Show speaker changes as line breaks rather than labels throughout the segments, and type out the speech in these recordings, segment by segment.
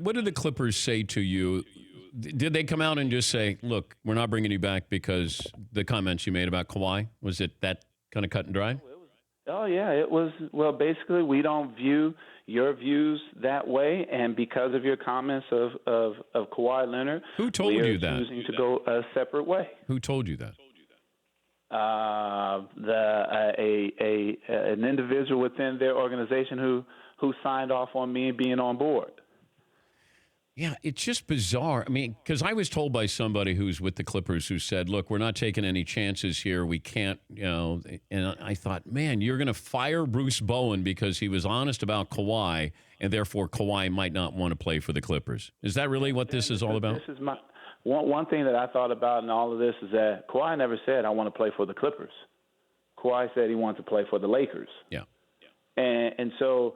What did the Clippers say to you? Did they come out and just say, look, we're not bringing you back because the comments you made about Kawhi? Was it that kind of cut and dry?
Oh, yeah, it was. Well, basically, we don't view your views that way, and because of your comments of Kawhi Leonard,
who told
we are
you that?
choosing to go a separate way.
Who told you that?
An individual within their organization who signed off on me being on board.
Yeah, it's just bizarre. I mean, because I was told by somebody who's with the Clippers who said, look, we're not taking any chances here. We can't, and I thought, man, you're going to fire Bruce Bowen because he was honest about Kawhi, and therefore Kawhi might not want to play for the Clippers. Is that really what this is all about?
This is my one thing that I thought about in all of this is that Kawhi never said, I want to play for the Clippers. Kawhi said he wanted to play for the Lakers.
Yeah.
And so,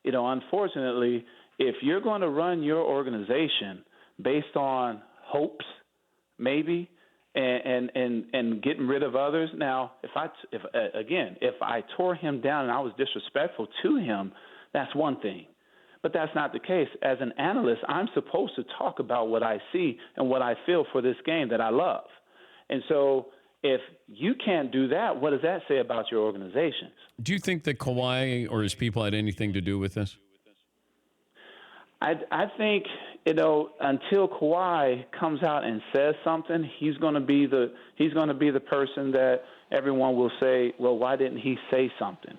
unfortunately, if you're going to run your organization based on hopes, maybe, and getting rid of others. Now, if I tore him down and I was disrespectful to him, that's one thing. But that's not the case. As an analyst, I'm supposed to talk about what I see and what I feel for this game that I love. And so if you can't do that, what does that say about your organizations?
Do you think that Kawhi or his people had anything to do with this?
I think, until Kawhi comes out and says something, he's going to be the person that everyone will say, well, why didn't he say something?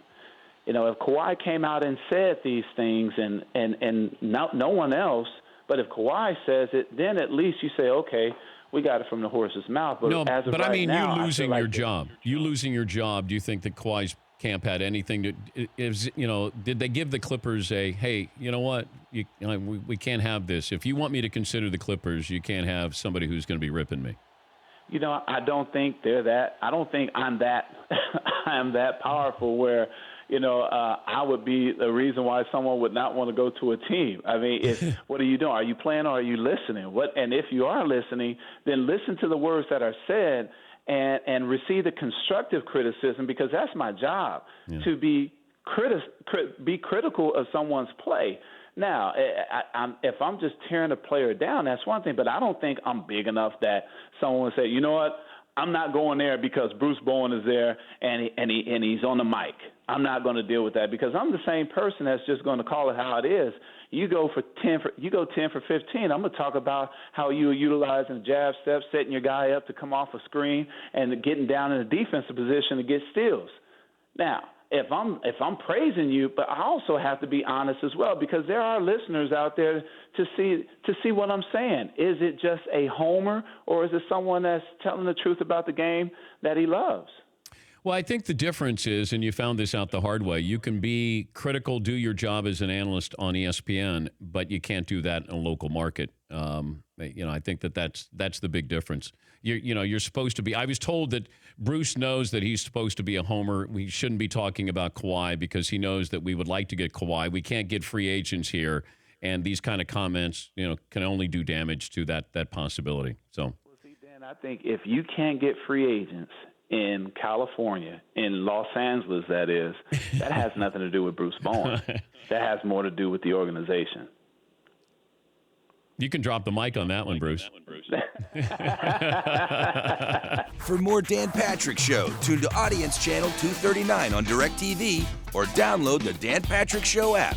If Kawhi came out and said these things and no one else, but if Kawhi says it, then at least you say, okay, we got it from the horse's mouth. But
I mean,
now,
you losing
like
your job. You losing your job. Do you think that Kawhi's camp had anything to? Did they give the Clippers a, hey, you know what? We can't have this. If you want me to consider the Clippers, you can't have somebody who's going to be ripping me.
I don't think they're that. I don't think I'm that. I'm that powerful where. I would be the reason why someone would not want to go to a team. I mean, what are you doing? Are you playing or are you listening? And if you are listening, then listen to the words that are said and receive the constructive criticism, because that's my job, to be critical of someone's play. Now, if I'm just tearing a player down, that's one thing, but I don't think I'm big enough that someone would say, you know what, I'm not going there because Bruce Bowen is there and he's on the mic. I'm not going to deal with that because I'm the same person that's just going to call it how it is. You go 10 for 15. I'm going to talk about how you are utilizing jab steps, setting your guy up to come off a screen, and getting down in a defensive position to get steals. Now, if I'm praising you, but I also have to be honest as well, because there are listeners out there to see what I'm saying. Is it just a homer, or is it someone that's telling the truth about the game that he loves?
Well, I think the difference is, and you found this out the hard way, you can be critical, do your job as an analyst on ESPN, but you can't do that in a local market. I think that's the big difference. You're supposed to be. I was told that Bruce knows that he's supposed to be a homer. We shouldn't be talking about Kawhi because he knows that we would like to get Kawhi. We can't get free agents here, and these kind of comments, can only do damage to that possibility. So,
well, see, Dan, I think if you can't get free agents in California, in Los Angeles, that has nothing to do with Bruce Bowen. That has more to do with the organization.
You can drop the mic on that one, Bruce.
For more Dan Patrick Show, tune to Audience Channel 239 on DirecTV or download the Dan Patrick Show app.